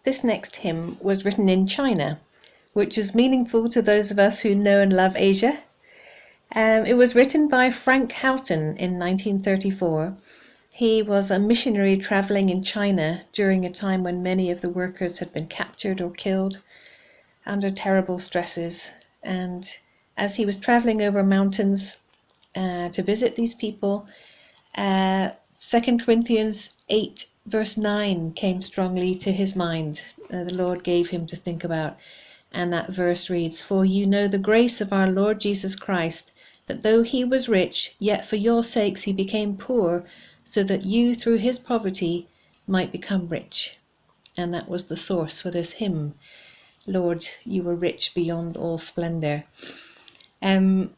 This next hymn was written in China, which is meaningful to those of us who know and love Asia. It was written by Frank Houghton in 1934. He was a missionary traveling in China during a time when many of the workers had been captured or killed under terrible stresses. And as he was traveling over mountains to visit these people, 2 Corinthians 8 verse 9 came strongly to his mind. The Lord gave him to think about. And that verse reads, "For you know the grace of our Lord Jesus Christ, that though he was rich, yet for your sakes he became poor, so that you through his poverty might become rich." And that was the source for this hymn. Lord, you were rich beyond all splendor. When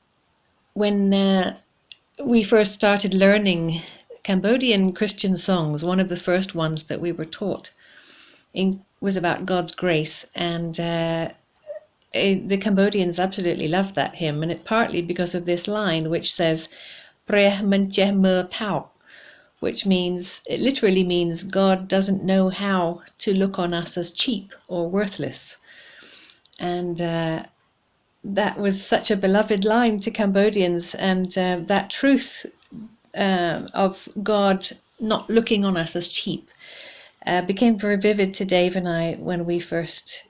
we first started learning Cambodian Christian songs, one of the first ones that we were taught was about God's grace, and the Cambodians absolutely loved that hymn, and it partly because of this line which says "Preh Mencheh Mer Pao," which literally means God doesn't know how to look on us as cheap or worthless. And that was such a beloved line to Cambodians, and that truth of God not looking on us as cheap became very vivid to Dave and I when we first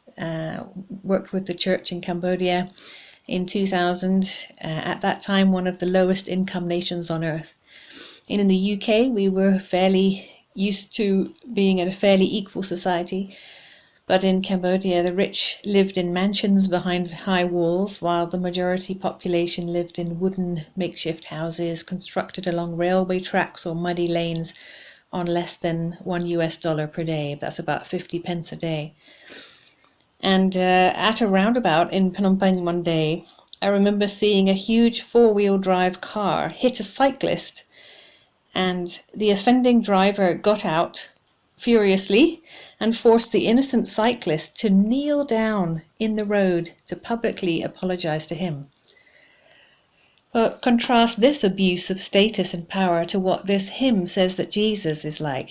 worked with the church in Cambodia in 2000, at that time one of the lowest income nations on earth. And in the UK we were fairly used to being in a fairly equal society, but in Cambodia the rich lived in mansions behind high walls, while the majority population lived in wooden makeshift houses constructed along railway tracks or muddy lanes on less than $1 per day. That's about 50 pence a day. And at a roundabout in Phnom Penh one day, I remember seeing a huge four-wheel drive car hit a cyclist, and the offending driver got out furiously and forced the innocent cyclist to kneel down in the road to publicly apologize to him. But contrast this abuse of status and power to what this hymn says that Jesus is like.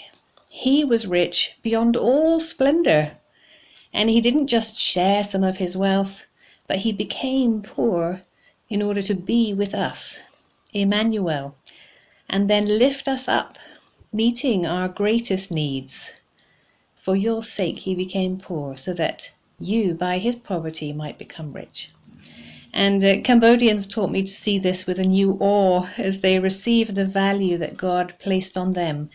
He was rich beyond all splendor, and he didn't just share some of his wealth, but he became poor in order to be with us, Emmanuel, and then lift us up, meeting our greatest needs. For your sake he became poor, so that you by his poverty might become rich. And Cambodians taught me to see this with a new awe as they received the value that God placed on them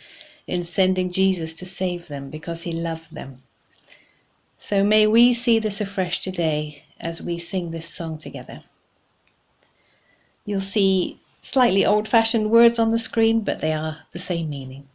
in sending Jesus to save them because he loved them. So may we see this afresh today as we sing this song together. You'll see slightly old-fashioned words on the screen, but they are the same meaning.